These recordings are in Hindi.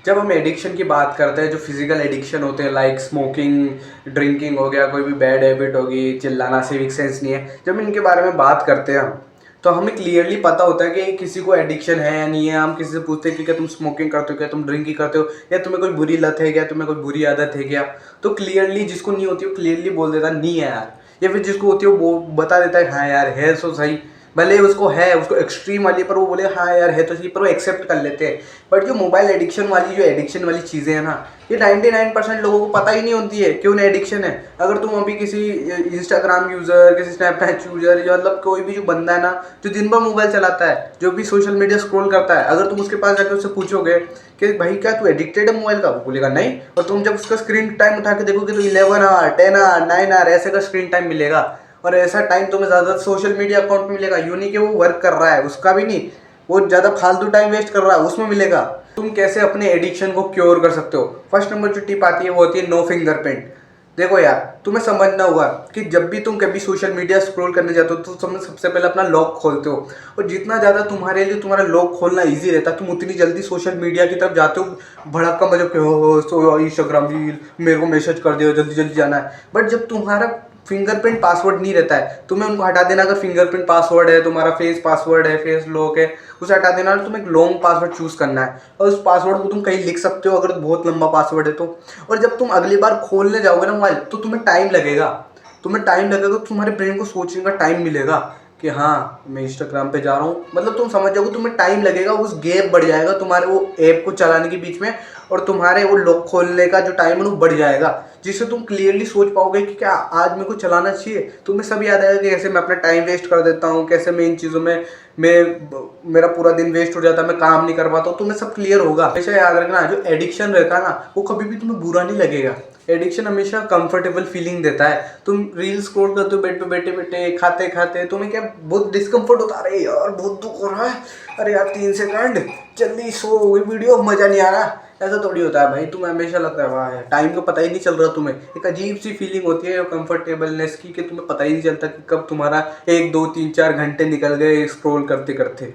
जब हम एडिक्शन की बात करते हैं, जो फिजिकल एडिक्शन होते हैं लाइक स्मोकिंग, ड्रिंकिंग हो गया, कोई भी बैड हैबिट होगी, चिल्लाना, सिविक सेंस नहीं है, जब इनके बारे में बात करते हैं हम, तो हमें क्लियरली पता होता है कि किसी को एडिक्शन है या नहीं है। हम किसी से पूछते हैं कि क्या तुम स्मोकिंग करते हो, क्या तुम ड्रिंकिंग करते हो, या तुम्हें कोई बुरी लत है, क्या तुम्हें कोई बुरी आदत है क्या। तो क्लियरली जिसको नहीं होती वो क्लियरली बोल देता नहीं है यार, या फिर जिसको होती है वो बता देता है हाँ यार है तो सही। भले उसको है, उसको एक्सट्रीम वाली, पर वो बोले हाँ यार है तो सही, पर वो एक्सेप्ट कर लेते हैं। बट जो मोबाइल एडिक्शन वाली, जो एडिक्शन वाली चीज़ें हैं ना, ये 99% लोगों को पता ही नहीं होती है कि उन्हें एडिक्शन है। अगर तुम अभी किसी इंस्टाग्राम यूज़र, किसी स्नैपचैट यूज़र, या मतलब कोई भी जो बंदा है ना जो दिन भर मोबाइल चलाता है, जो भी सोशल मीडिया स्क्रॉल करता है, अगर तुम उसके पास जाकर उससे पूछोगे कि भाई क्या तू एडिक्टेड है मोबाइल का, वो बोलेगा नहीं। और तुम जब उसका स्क्रीन टाइम उठा के देखोगे तो 11 आवर, 10 आवर, 9 आवर ऐसे का स्क्रीन टाइम मिलेगा। और ऐसा टाइम तुम्हें ज़्यादा सोशल मीडिया अकाउंट में मिलेगा, यूँ नहीं कि वो वर्क कर रहा है, उसका भी नहीं, वो ज़्यादा फालतू टाइम वेस्ट कर रहा है उसमें मिलेगा। तुम कैसे अपने एडिक्शन को क्योर कर सकते हो? फर्स्ट नंबर जो टिप आती है वो होती है नो फिंगरप्रिंट। देखो यार, तुम्हें समझना होगा कि जब भी तुम कभी सोशल मीडिया स्क्रॉल करने जाते हो तो तुम सबसे पहले अपना लॉक खोलते हो। और जितना ज़्यादा तुम्हारे लिए तुम्हारा लॉक खोलना इजी रहता है, तुम उतनी जल्दी सोशल मीडिया की तरफ जाते हो भड़क मतलब कि हो इंस्टाग्राम रील, मेरे को मैसेज कर दियो, जल्दी जल्दी जाना है। बट जब तुम्हारा फिंगरप्रिंट पासवर्ड नहीं रहता है, तुम्हें उनको हटा देना। अगर फिंगरप्रिंट पासवर्ड है, तुम्हारा फेस पासवर्ड है, फेस लॉक है, उसे हटा देना। तुम्हें एक लॉन्ग पासवर्ड चूज करना है और उस पासवर्ड को तुम कहीं लिख सकते हो अगर बहुत लंबा पासवर्ड है तो। और जब तुम अगली बार खोलने जाओगे ना मोबाइल, तो तुम्हें टाइम लगेगा। तो तुम्हारे ब्रेन को सोचने का टाइम मिलेगा कि हाँ मैं इंस्टाग्राम पे जा रहा हूँ। मतलब तुम समझ जाओगे, तुम्हें टाइम लगेगा, उस गैप बढ़ जाएगा तुम्हारे वो ऐप को चलाने के बीच में, और तुम्हारे वो लॉक खोलने का जो टाइम है वो बढ़ जाएगा, जिससे तुम क्लियरली सोच पाओगे कि क्या आज मेरे को चलाना चाहिए। तुम्हें सब याद आएगा कि कैसे मैं अपना टाइम वेस्ट कर देता हूँ, कैसे मैं इन चीज़ों में मैं मेरा पूरा दिन वेस्ट हो जाता है, मैं काम नहीं कर पाता हूँ। तुम्हें सब क्लियर होगा। हमेशा याद रखना, जो एडिक्शन रहता है ना वो कभी भी तुम्हें बुरा नहीं लगेगा। एडिक्शन हमेशा कंफर्टेबल फीलिंग देता है। तुम रील स्क्रॉल करते हो बेड पे बैठे बैठे, खाते खाते, तुम्हें क्या बहुत डिस्कम्फर्ट होता है, अरे यार बहुत दुख हो रहा है, अरे यार 3 सेकंड जल्दी सो, वीडियो मजा नहीं आ रहा। ऐसा थोड़ी होता है भाई, तुम्हें हमेशा लगता है वाह यार टाइम का पता ही नहीं चल रहा। तुम्हें एक अजीब सी फीलिंग होती है कंफर्टेबलनेस की, कि तुम्हें पता ही नहीं चलता कि कब तुम्हारा 1 2 3 4 घंटे निकल गए स्क्रॉल करते करते।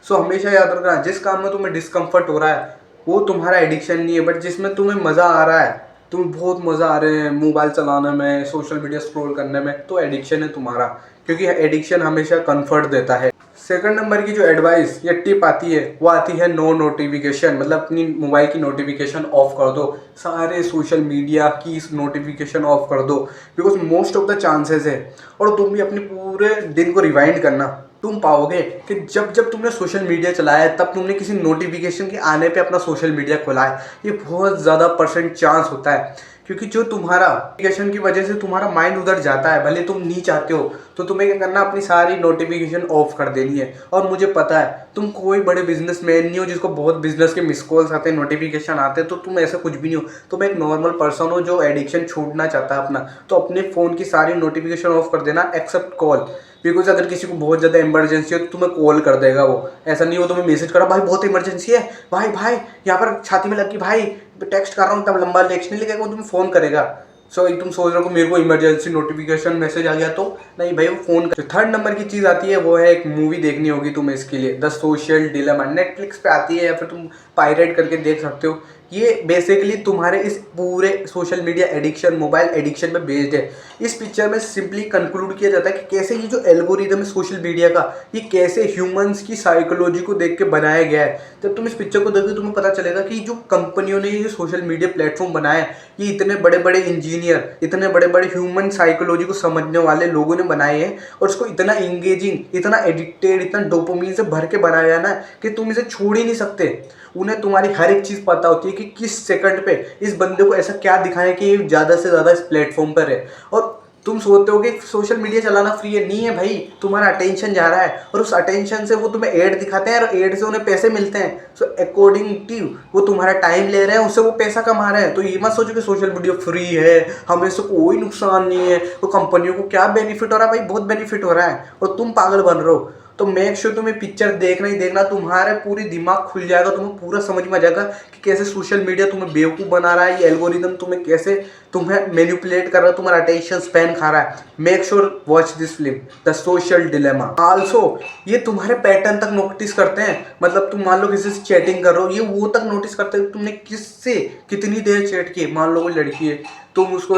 सो हमेशा याद रखना, जिस काम में तुम्हें डिस्कम्फर्ट हो रहा है वो तुम्हारा एडिक्शन नहीं है। बट जिसमें तुम्हें मज़ा आ रहा है, तुम्हें बहुत मज़ा आ रहे हैं मोबाइल चलाने में, सोशल मीडिया स्क्रॉल करने में, तो एडिक्शन है तुम्हारा। क्योंकि एडिक्शन हमेशा कंफर्ट देता है। सेकंड नंबर की जो एडवाइस या टिप आती है वो आती है नो नोटिफिकेशन। मतलब अपनी मोबाइल की नोटिफिकेशन ऑफ कर दो, सारे सोशल मीडिया की नोटिफिकेशन ऑफ कर दो। Because most of the chances है, और तुम भी अपने पूरे दिन को रिवाइंड करना, तुम पाओगे कि जब जब तुमने सोशल मीडिया चलाया है तब तुमने किसी नोटिफिकेशन के आने पे अपना सोशल मीडिया खोला है। ये बहुत ज़्यादा परसेंट चांस होता है, क्योंकि जो तुम्हारा नोटिफिकेशन की वजह से तुम्हारा माइंड उधर जाता है, भले तुम नहीं चाहते हो। तो तुम्हें क्या करना, अपनी सारी नोटिफिकेशन ऑफ कर देनी है। और मुझे पता है तुम कोई बड़े बिजनेसमैन नहीं हो जिसको बहुत बिजनेस के मिस कॉल्स आते हैं, नोटिफिकेशन आते हैं, तो तुम ऐसा कुछ भी नहीं हो। तुम एक नॉर्मल पर्सन हो जो एडिक्शन छोड़ना चाहता है अपना। तो अपने फ़ोन की सारी नोटिफिकेशन ऑफ कर देना एक्सेप्ट कॉल। बिकॉज अगर किसी को बहुत ज़्यादा इमरजेंसी हो तो तुम्हें कॉल कर देगा वो। ऐसा नहीं हो तुम्हें मैसेज करा, भाई बहुत इमरजेंसी है, भाई भाई यहाँ पर छाती में लग गई, भाई टेक्स्ट कर रहा हूँ, तब लंबा टेक्स्ट नहीं लिखेगा, वो तुम्हें फ़ोन करेगा। सो तुम सोच रहे हो मेरे को इमरजेंसी नोटिफिकेशन मैसेज आ गया, तो नहीं भाई वो फ़ोन कर। थर्ड नंबर की चीज़ आती है वो है एक मूवी देखनी होगी तुम्हें इसके लिए, द सोशल डिलेमा। नेटफ्लिक्स पे आती है या फिर तुम पायरेट करके देख सकते हो। ये बेसिकली तुम्हारे इस पूरे social media addiction, mobile addiction में बेस्ड है। इस पिक्चर में सिंपली कंक्लूड किया जाता है कि कैसे ये जो एल्गोरिदम है सोशल मीडिया का, ये कैसे ह्यूमंस की साइकोलॉजी को देख के बनाया गया है। जब तुम इस पिक्चर को देखोगे तुम्हें पता चलेगा कि जो कंपनियों ने ये सोशल मीडिया प्लेटफॉर्म बनाया है, ये इतने बड़े बड़े इंजीनियर, इतने बड़े बड़े ह्यूमन साइकोलॉजी को समझने वाले लोगों ने बनाए हैं। और उसको इतना इंगेजिंग, इतना एडिक्टेड, इतना डोपामिन से भर के बनाया है ना कि तुम इसे छोड़ ही नहीं सकते। उन्हें तुम्हारी हर एक चीज़ पता होती है कि किस सेकंड पे इस बंदे को ऐसा क्या दिखाएं कि ये ज़्यादा से ज़्यादा इस प्लेटफॉर्म पर है। और तुम सोचते हो कि सोशल मीडिया चलाना फ्री है, नहीं है भाई, तुम्हारा अटेंशन जा रहा है, और उस अटेंशन से वो तुम्हें ऐड दिखाते हैं और ऐड से उन्हें पैसे मिलते हैं। सो अकॉर्डिंग टू वो तुम्हारा टाइम ले रहे हैं, उससे वो पैसा कमा रहे हैं। तो ये मत सोचो कि सोशल मीडिया फ्री है, हमें से कोई नुकसान नहीं है, तो कंपनियों को क्या बेनिफिट हो रहा है? भाई बहुत बेनिफिट हो रहा है, और तुम पागल बन रहे हो। तो मेक श्योर तुम्हें पिक्चर देखना ही देखना, तुम्हारे पूरी दिमाग खुल जाएगा, तुम्हें पूरा समझ में आ जाएगा कि कैसे सोशल मीडिया तुम्हें बेवकूफ़ बना रहा है, ये एल्गोरिदम तुम्हें कैसे तुम्हें मैनिपुलेट कर रहा है, तुम्हारा अटेंशन स्पैन खा रहा है, make sure watch this film the social dilemma. Also ये तुम्हारे पैटर्न तक नोटिस करते हैं। मतलब तुम मान लो किसी से चैटिंग कर रहे हो, ये वो तक नोटिस करते हैं तुमने किससे कितनी देर चैट की। मान लो कोई लड़की है, तुम उसको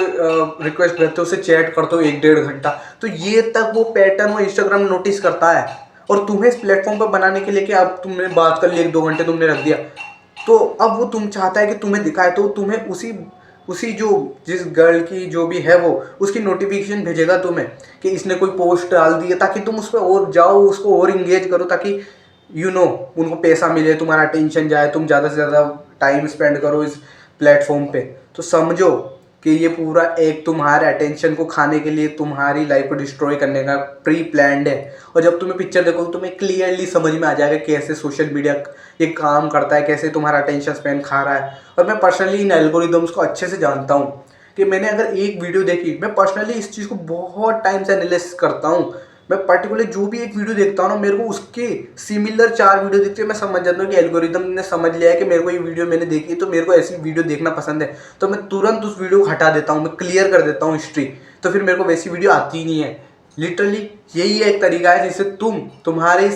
रिक्वेस्ट करते हो, उसे चैट करते हो 1-1.5 घंटा, तो ये तक वो पैटर्न वो इंस्टाग्राम नोटिस करता है। और तुम्हें इस प्लेटफॉर्म पर बनाने के लिए कि अब तुमने बात कर ली 1-2 घंटे तुमने रख दिया, तो अब वो तुम चाहता है कि तुम्हें दिखाए, तो तुम्हें उसी उसी जो जिस गर्ल की जो भी है वो उसकी नोटिफिकेशन भेजेगा तुम्हें कि इसने कोई पोस्ट डाल दी है, ताकि तुम उस पर और जाओ, उसको और इंगेज करो, ताकि उनको पैसा मिले, तुम्हारा अटेंशन जाए, तुम ज़्यादा से ज़्यादा टाइम स्पेंड करो इस प्लेटफॉर्म पे। तो समझो कि ये पूरा एक तुम्हारे अटेंशन को खाने के लिए, तुम्हारी लाइफ को डिस्ट्रॉय करने का प्री प्लान्ड है। और जब तुम्हें पिक्चर देखोगे तुम्हें क्लियरली समझ में आ जाएगा कैसे सोशल मीडिया ये काम करता है, कैसे तुम्हारा अटेंशन स्पेन खा रहा है। और मैं पर्सनली इन एल्गोरिदम्स को अच्छे से जानता हूँ कि मैंने अगर एक वीडियो देखी, मैं पर्सनली इस चीज़ को बहुत टाइम से एनालिसिस करता हूँ। मैं पर्टिकुलर जो भी एक वीडियो देखता हूँ ना, मेरे को उसके सिमिलर 4 वीडियो दिखते हैं, मैं समझ जाता हूँ कि एल्गोरिदम ने समझ लिया है कि मेरे को ये वीडियो मैंने देखी तो मेरे को ऐसी वीडियो देखना पसंद है, तो मैं तुरंत उस वीडियो को हटा देता हूँ, मैं क्लियर कर देता हूँ हिस्ट्री, तो फिर मेरे को वैसी वीडियो आती ही नहीं है। लिटरली यही एक तरीका है जिससे तुम तुम्हारे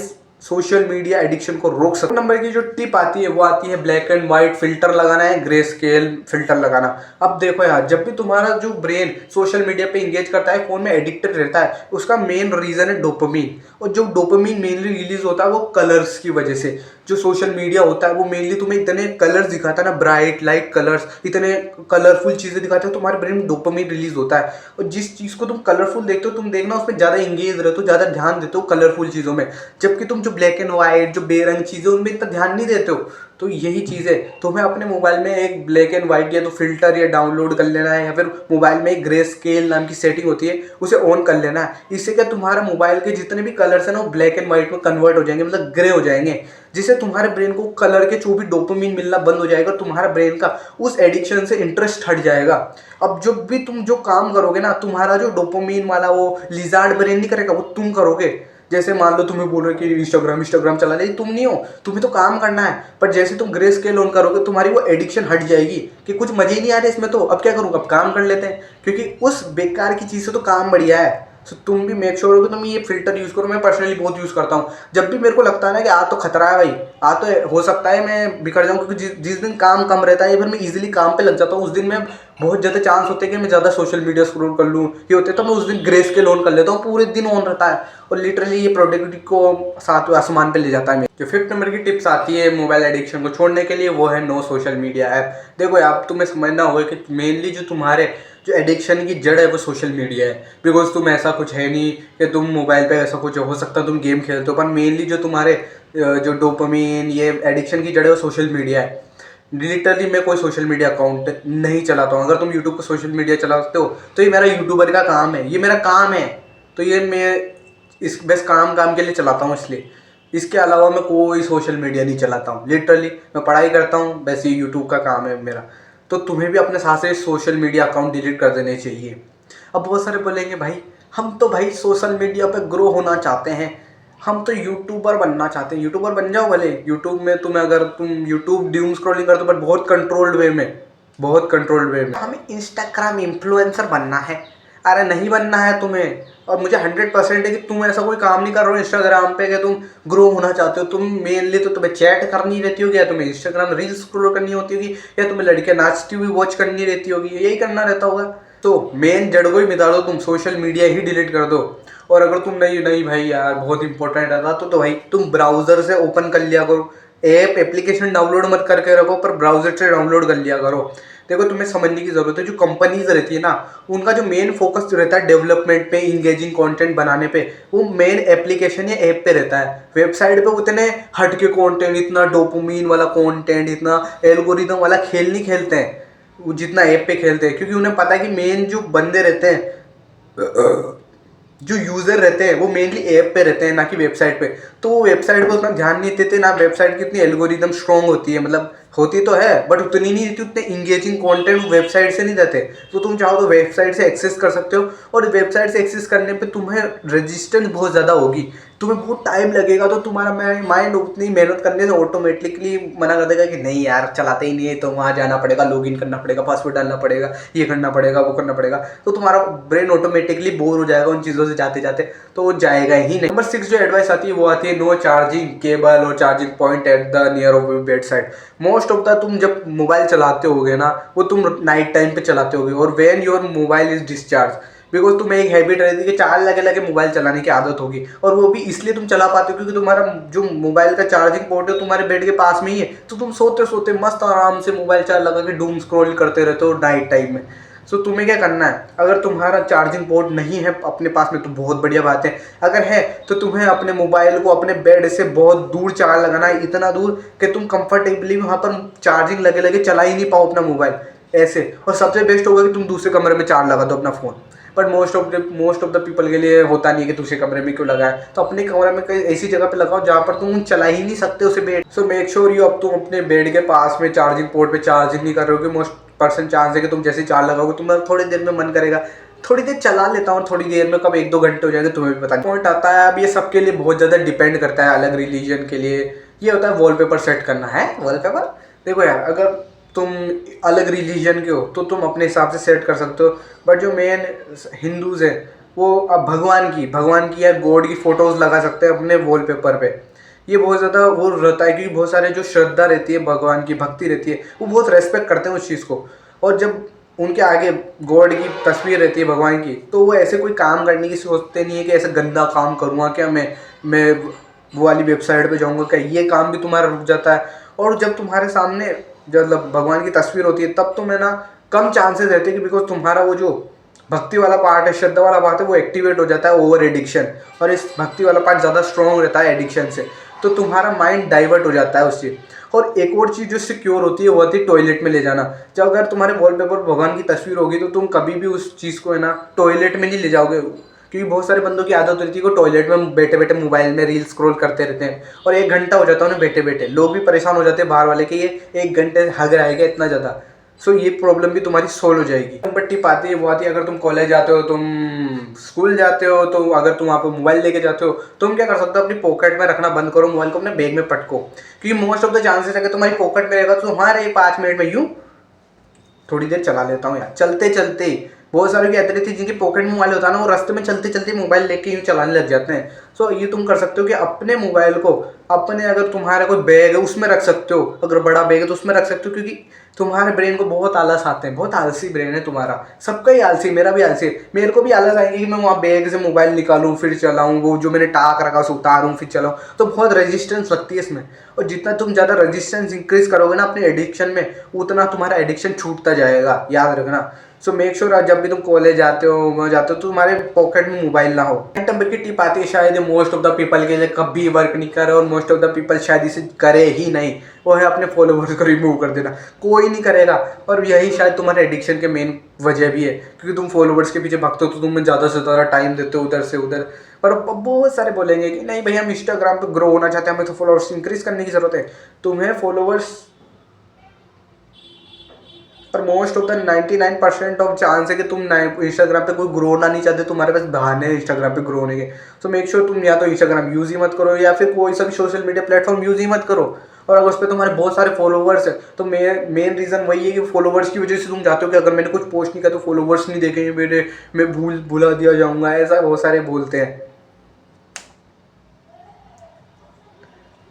सोशल मीडिया एडिक्शन को रोक सकते। नंबर की जो टिप आती है वो आती है ब्लैक एंड व्हाइट फिल्टर लगाना है, ग्रे स्केल फिल्टर लगाना। अब देखो यार, जब भी तुम्हारा जो ब्रेन सोशल मीडिया पे इंगेज करता है, फोन में एडिक्टेड रहता है, उसका मेन रीजन है डोपामीन। और जो डोपामीन मेनली रिलीज होता है वो कलर्स की वजह से। जो सोशल मीडिया होता है वो मेनली तुम्हें इतने कलर्स दिखाता है ना, ब्राइट लाइट कलर्स, इतने कलरफुल चीज़ें दिखाते हो, तुम्हारे ब्रेन में डोपामीन रिलीज होता है। और जिस चीज़ को तुम कलरफुल देखते हो, तुम देखना उसमें ज़्यादा इंगेज रहते हो, ज़्यादा ध्यान देते हो कलरफुल चीज़ों में, जबकि तुम जो ब्लैक एंड व्हाइट जो बेरंग चीज़ें उनमें इतना ध्यान नहीं देते हो। तो यही चीज़ है, तुम्हें अपने मोबाइल में एक ब्लैक एंड व्हाइट या तो फिल्टर या डाउनलोड कर लेना है, या फिर मोबाइल में एक ग्रे स्केल नाम की सेटिंग होती है, उसे ऑन कर लेना है। इससे क्या तुम्हारा मोबाइल के जितने भी कलर्स हैं ना वो ब्लैक एंड व्हाइट में कन्वर्ट हो जाएंगे, मतलब ग्रे हो जाएंगे, जिससे तुम्हारे ब्रेन को कलर के जो भी डोपामीन मिलना बंद हो जाएगा, तुम्हारा ब्रेन का उस एडिक्शन से इंटरेस्ट हट जाएगा। अब जब भी तुम जो काम करोगे ना, तुम्हारा जो डोपामीन वाला वो लिजार्ड ब्रेन नहीं करेगा, वो तुम करोगे। जैसे मान लो तुम्हें बोल रहे कि इंस्टाग्राम चला ले, तुम नहीं हो, तुम्हें तो काम करना है, पर जैसे तुम ग्रे स्केल ऑन करोगे तुम्हारी वो एडिक्शन हट जाएगी कि कुछ मजे ही नहीं आ रहे इसमें, तो अब क्या करूँ, अब काम कर लेते हैं, क्योंकि उस बेकार की चीज़ से तो काम बढ़िया है। तो तुम भी मेक श्योर हो कि तुम ये फिल्टर यूज़ करो। मैं पर्सनली बहुत यूज़ करता हूँ। जब भी मेरे को लगता है ना कि आ तो खतरा है भाई, आ तो हो सकता है मैं बिगड़ जाऊँ, क्योंकि जिस दिन काम कम रहता है या फिर मैं इजीली काम पे लग जाता हूँ, उस दिन मैं बहुत ज़्यादा चांस होते हैं कि मैं ज़्यादा सोशल मीडिया स्क्रॉल कर लूँ, ये होते तो मैं उस दिन ग्रे स्केल ऑन कर लेता हूँ, पूरे दिन ऑन रहता है, और लिटरली ये प्रोडक्टिविटी को सातवें आसमान पे ले जाता है। जो 5th नंबर की टिप्स आती है मोबाइल एडिक्शन को छोड़ने के लिए, वो है नो सोशल मीडिया ऐप। देखो यार, तुम्हें समझना होगा कि मेनली जो तुम्हारे जो एडिक्शन की जड़ है वो सोशल मीडिया है। बिकॉज तुम ऐसा कुछ है नहीं कि तुम मोबाइल पे ऐसा कुछ हो सकता है तुम गेम खेलते हो, पर मेनली जो तुम्हारे जो डोपामीन ये एडिक्शन की जड़ है वो सोशल मीडिया है। लिटरली मैं कोई सोशल मीडिया अकाउंट नहीं चलाता हूँ। अगर तुम यूट्यूब पर सोशल मीडिया चलाते हो तो ये मेरा यूट्यूबर का काम है, ये मेरा काम है, तो ये मैं इस बस काम के लिए चलाता हूँ, इसलिए इसके अलावा मैं कोई सोशल मीडिया नहीं चलाता हूँ। लिटरली मैं पढ़ाई करता हूँ, बस ये यूट्यूब का काम है मेरा। तो तुम्हें भी अपने साथ से सोशल मीडिया अकाउंट डिलीट कर देने चाहिए। अब बहुत सारे बोलेंगे भाई हम तो भाई सोशल मीडिया पे ग्रो होना चाहते हैं, हम तो यूट्यूबर बनना चाहते हैं। यूट्यूबर बन जाओ भले, यूट्यूब में अगर तुम यूट्यूब ड्यूम स्क्रॉलिंग करते हो, बट बहुत कंट्रोल्ड वे में, बहुत कंट्रोल्ड वे में। हमें इंस्टाग्राम इन्फ्लुएंसर बनना है, अरे नहीं बनना है तुम्हें। और मुझे 100% है कि तुम ऐसा कोई काम नहीं कर रहे हो इंस्टाग्राम पे कि तुम ग्रो होना चाहते हो। तुम मेनली तो तुम्हें चैट करनी रहती होगी, या तुम्हें इंस्टाग्राम रील्स स्क्रॉल करनी होती होगी, या तुम्हें लड़कियां नाचती हुई वॉच करनी रहती होगी, यही करना रहता होगा। तो मेन जड़ को ही मिटा दो, तुम सोशल मीडिया ही डिलीट कर दो। और अगर तुम नहीं भाई यार बहुत इंपॉर्टेंट है तो भाई तुम ब्राउजर से ओपन कर लिया करो, एप्लीकेशन डाउनलोड मत करके रखो, पर ब्राउजर से डाउनलोड कर लिया करो। देखो तुम्हें समझने की जरूरत है, जो कंपनीज रहती है ना उनका जो मेन फोकस रहता है डेवलपमेंट पे, इंगेजिंग कंटेंट बनाने पे, वो मेन एप्लीकेशन या ऐप पे रहता है। वेबसाइट पे उतने हटके कंटेंट, इतना डोपामिन वाला कंटेंट, इतना एल्गोरिदम वाला खेल नहीं खेलते हैं वो जितना ऐप पे खेलते हैं, क्योंकि उन्हें पता है कि मेन जो बंदे रहते हैं, जो यूज़र रहते हैं वो मेनली ऐप पे रहते हैं ना कि वेबसाइट पे। तो वो वेबसाइट पे उतना ध्यान नहीं देते ना, वेबसाइट की इतनी एल्गोरिदम स्ट्रॉन्ग होती है, मतलब होती तो है बट उतनी नहीं रहती, उतने इंगेजिंग कंटेंट वेबसाइट से नहीं देते। तो तुम चाहो तो वेबसाइट से एक्सेस कर सकते हो, और वेबसाइट से एक्सेस करने पे तुम्हें रेजिस्टेंस बहुत ज़्यादा होगी, तुम्हें बहुत टाइम लगेगा, तो तुम्हारा माइंड उतनी मेहनत करने से ऑटोमेटिकली मना कर देगा कि नहीं यार चलाते ही नहीं है, तो वहाँ जाना पड़ेगा, लॉगिन करना पड़ेगा, पासवर्ड डालना पड़ेगा, ये करना पड़ेगा, वो करना पड़ेगा। तो तुम्हारा ब्रेन ऑटोमेटिकली बोर हो जाएगा उन चीज़ों से जाते जाते, तो वो जाएगा ही नहीं। नंबर 6 जो एडवाइस आती है वो आती है नो चार्जिंग केबल और charging point at the near of bed side. Most of the तुम जब मोबाइल चलाते होगे ना, वो तुम नाइट टाइम पे चलाते होगे, और when your mobile is discharge, because तुम्हें एक हैबिट रहती है कि चार्ज लगे लगे मोबाइल चलाने की आदत होगी, और वो भी इसलिए तुम चला पाते हो क्योंकि तुम्हारा जो मोबाइल का चार्जिंग पोर्ट है तुम्हारे बेड के पास में ही है, तो तुम सोते सोते मस्त आराम से मोबाइल चार्ज लगा के डूम स्क्रॉल करते रहते हो नाइट टाइम में। सो तुम्हें क्या करना है, अगर तुम्हारा चार्जिंग पोर्ट नहीं है अपने पास में तो बहुत बढ़िया बात है, अगर है तो तुम्हें अपने मोबाइल को अपने बेड से बहुत दूर चार्ज लगाना है, इतना दूर कि तुम कंफर्टेबली वहाँ पर चार्जिंग लगे लगे चला ही नहीं पाओ अपना मोबाइल ऐसे। और सबसे बेस्ट होगा कि तुम दूसरे कमरे में चार्ज लगा दो अपना phone, but most of the people के लिए होता नहीं है कि दूसरे कमरे में क्यों लगाए, तो अपने कमरे में कहीं ऐसी जगह पे लगाओ जहाँ पर तुम चला ही नहीं सकते उसे bed. So make sure you अब तुम अपने बेड के पास में चार्जिंग पोर्ट पे चार्जिंग नहीं कर रहे हो, कि मोस्ट परसेंट चांस है कि तुम जैसे चार्ज लगाओगे तुम्हें थोड़ी देर में मन करेगा थोड़ी देर चला लेता हूँ, थोड़ी देर में कब 1-2 घंटे हो जाएंगे तुम्हें भी पता नहीं। पॉइंट आता है अब ये सबके लिए बहुत ज़्यादा डिपेंड करता है, अलग रिलीजन के लिए ये होता है वॉलपेपर सेट करना है। वॉलपेपर देखो यार, अगर तुम अलग रिलीजन के हो तो तुम अपने हिसाब से सेट कर सकते हो, बट जो मेन हिंदूज़ हैं वो अब भगवान की या गॉड की फ़ोटोज़ लगा सकते हैं अपने वॉलपेपर पे। ये बहुत ज़्यादा वो रहता है क्योंकि बहुत सारे जो श्रद्धा रहती है, भगवान की भक्ति रहती है, वो बहुत रेस्पेक्ट करते हैं उस चीज़ को, और जब उनके आगे गॉड की तस्वीर रहती है भगवान की, तो वो ऐसे कोई काम करने की सोचते नहीं है कि ऐसे गंदा काम करूँगा क्या मैं वो वाली वेबसाइट पे जाऊँगा क्या, ये काम भी तुम्हारा रुक जाता है। और जब तुम्हारे सामने जब भगवान की तस्वीर होती है तब तो मैं ना कम चांसेस रहते हैं कि बिकॉज तुम्हारा वो जो भक्ति वाला पार्ट है, श्रद्धा वाला पार्ट है, वो एक्टिवेट हो जाता है ओवर एडिक्शन, और इस भक्ति वाला पार्ट ज़्यादा स्ट्रॉन्ग रहता है एडिक्शन से, तो तुम्हारा माइंड डाइवर्ट हो जाता है उससे। और एक और चीज़ जो सिक्योर होती है वो होती है टॉयलेट में ले जाना। जब अगर तुम्हारे वॉलपेपर भगवान की तस्वीर होगी तो तुम कभी भी उस चीज़ को है ना टॉयलेट में नहीं ले जाओगे, क्योंकि बहुत सारे बंदों की आदत होती है कि टॉयलेट में बैठे बैठे मोबाइल में रील स्क्रॉल करते रहते हैं, और 1 घंटा हो जाता है उन्हें बैठे बैठे। लोग भी परेशान हो जाते हैं बाहर वाले कि ये 1 घंटे हग रहेगा इतना ज़्यादा। सो ये प्रॉब्लम भी तुम्हारी सोल्व हो जाएगी। नंबर टिप आती है वो आती है अगर तुम कॉलेज जाते हो, तुम स्कूल जाते हो, तो अगर तुम वहाँ पर मोबाइल लेके जाते हो, तुम क्या कर सकते हो, अपनी पॉकेट में रखना बंद करो, मोबाइल को अपने बैग में पटको, क्योंकि मोस्ट ऑफ द चांसेस है कि तुम्हारी पॉकेट में रहेगा तो तुम्हारे 5 मिनट में यूँ थोड़ी देर चला लेता हूँ यार, चलते चलते। बहुत सारे की आदत थी जिनकी पॉकेट में मोबाइल होता है ना, वो रास्ते में चलते चलते मोबाइल लेके यूँ चलाने लग जाते हैं। सो ये तुम कर सकते हो कि अपने मोबाइल को अपने, अगर तुम्हारा कोई बैग है उसमें रख सकते हो, अगर बड़ा बैग है तो उसमें रख सकते हो, क्योंकि तुम्हारे ब्रेन को बहुत आलस आते हैं, बहुत आलसी ब्रेन है तुम्हारा, सबका ही आलसी, मेरा भी आलसी है। मेरे को भी आलस आएंगे कि मैं वहाँ बैग से मोबाइल निकालूँ फिर चलाऊँ, वो जो मैंने टाक रखा उसे उतारूँ फिर चलाऊँ, तो बहुत रेजिस्टेंस लगती है इसमें। और जितना तुम ज़्यादा रेजिस्टेंस इंक्रीज करोगे ना अपने एडिक्शन में, उतना तुम्हारा एडिक्शन छूटता जाएगा, याद रखना। सो मेक श्योर जब भी तुम कॉलेज जाते हो वहाँ जाते हो तो तुम्हारे पॉकेट में मोबाइल ना हो। नंबर की टिप आती है शायद मोस्ट ऑफ द पीपल के लिए कभी वर्क नहीं करे, और मोस्ट ऑफ द पीपल शायद इसे करे ही नहीं, वो है अपने फॉलोवर्स को रिमूव कर देना। कोई नहीं करेगा, और यही शायद तुम्हारे एडिक्शन के मेन वजह भी है, क्योंकि तुम फॉलोवर्स के पीछे भागते हो तो तुम्हें ज़्यादा से ज़्यादा टाइम देते हो उधर से उधर। पर बहुत सारे बोलेंगे कि नहीं भाई हम इंस्टाग्राम पे ग्रो होना चाहते हैं, हमें तो फॉलोवर्स इंक्रीज करने की ज़रूरत है। तुम्हें फॉलोवर्स पर most of the 99% of chance है कि तुम इंस्टाग्राम पे कोई ग्रो होना नहीं चाहते, तुम्हारे पास बहाने हैं इंस्टाग्राम पे ग्रो होने के। सो मेक श्योर तुम या तो इंस्टाग्राम यूज़ ही मत करो, या फिर कोई सा भी सोशल मीडिया प्लेटफॉर्म यूज़ ही मत करो। और अगर उस पर तुम्हारे बहुत सारे फॉलोवर्स है तो मेन रीज़न वही है कि फॉलोवर्स की वजह से तुम चाहते हो कि अगर मैंने कुछ पोस्ट नहीं किया तो फॉलोवर्स नहीं देखेंगे मेरे, मैं भुला दिया जाऊँगा, ऐसा बहुत सारे बोलते हैं।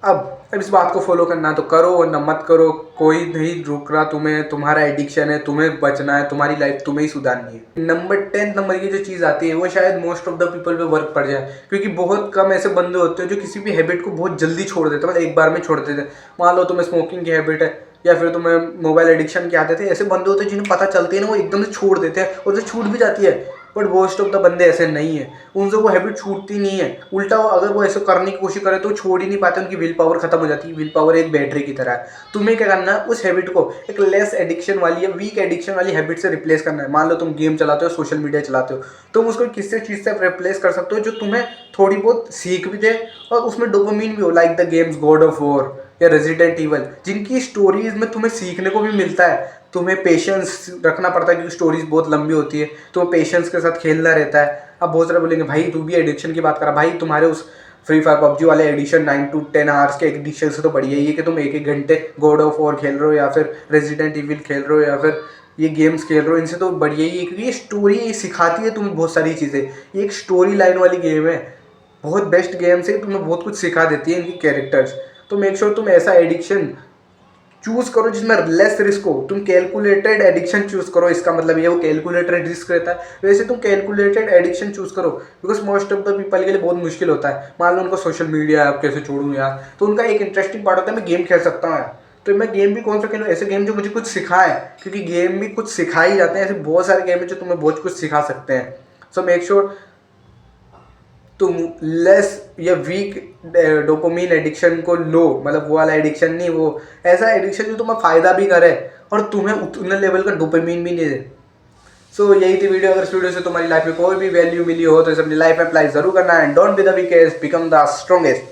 अब इस बात को फॉलो करना तो करो वरना मत करो, कोई नहीं रोक रहा तुम्हें, तुम्हारा एडिक्शन है, तुम्हें बचना है, तुम्हारी लाइफ तुम्हें ही सुधारनी है। नंबर 10 नंबर की जो चीज़ आती है वो शायद मोस्ट ऑफ द पीपल पे वर्क पड़ जाए, क्योंकि बहुत कम ऐसे बंदे होते हैं जो किसी भी हैबिट को बहुत जल्दी छोड़ देते हैं, मतलब एक बार में छोड़ देते हैं। मान लो तुम्हें स्मोकिंग की हैबिट है या फिर तुम्हें मोबाइल एडिक्शन की आदत है, ऐसे बंदे होते हैं जिन्हें पता चलती है ना वो एकदम से छोड़ देते हैं, और जो छूट भी जाती है। बट मोस्ट ऑफ द बंदे ऐसे नहीं है, उनसे वो हैबिट छूटती नहीं है, उल्टा अगर वो ऐसे करने की कोशिश करे तो छोड़ ही नहीं पाते, उनकी विल पावर खत्म हो जाती है। विल पावर एक बैटरी की तरह है। तुम्हें क्या करना है, उस हैबिट को एक लेस एडिक्शन वाली या वीक एडिक्शन वाली हैबिट से रिप्लेस करना है। मान लो तुम गेम चलाते हो, सोशल मीडिया चलाते हो, तुम उसको किसी चीज़ से रिप्लेस कर सकते हो जो तुम्हें थोड़ी बहुत सीख भी दे और उसमें डोपामिन भी हो, like the games God of war या रेजिडेंट इवल, जिनकी स्टोरीज में तुम्हें सीखने को भी मिलता है। तुम्हें पेशेंस रखना पड़ता है क्योंकि स्टोरीज बहुत लंबी होती है, तो पेशेंस के साथ खेलना रहता है। अब बहुत सारे बोलेंगे भाई तू भी एडिक्शन की बात करा, भाई तुम्हारे उस फ्री फायर पबजी वाले एडिशन 9 to 10 आवर्स के एडिशन से तो बढ़िया ही है कि तुम 1-1 घंटे गॉड ऑफ वॉर खेल रहे हो या फिर रेजिडेंट इविल खेल रहे हो या फिर ये गेम्स खेल रहे हो, इनसे तो बढ़िया ही है क्योंकि ये स्टोरी सिखाती है तुम्हें बहुत सारी चीज़ें। ये एक स्टोरी लाइन वाली गेम है, बहुत बेस्ट गेम्स है, तुम्हें बहुत कुछ सिखा देती है इनकी कैरेक्टर्स। तो मेक श्योर तुम ऐसा एडिक्शन चूज करो जिसमें लेस रिस्क हो। तुम कैलकुलेटेड एडिक्शन चूज करो, इसका मतलब ये वो कैलकुलेटेड रिस्क रहता है, वैसे तुम कैलकुलेटेड एडिक्शन चूज करो, because most of the people के लिए बहुत मुश्किल होता है। मान लो उनको सोशल मीडिया ऐप कैसे छोड़ूं यार, तो उनका एक इंटरेस्टिंग पार्ट होता है मैं गेम खेल सकता हूँ यार, तो मैं गेम भी कौन सा खेलूँ, ऐसे गेम जो मुझे कुछ सिखाए, क्योंकि गेम भी कुछ सिखा ही जाते हैं। ऐसे बहुत सारे गेम है जो तुम्हें बहुत कुछ सिखा सकते हैं। सो मेक श्योर तुम लेस या वीक डोपामिन एडिक्शन को लो, मतलब वो वाला एडिक्शन नहीं, वो ऐसा एडिक्शन जो तुम्हें फ़ायदा भी करे और तुम्हें उतने लेवल का डोपामिन भी नहीं दे। सो यही थी वीडियो। अगर इस वीडियो से तुम्हारी लाइफ में कोई भी वैल्यू मिली हो तो इसे अपनी लाइफ में अप्लाई जरूर करना है। Don't be the weakest, become the strongest.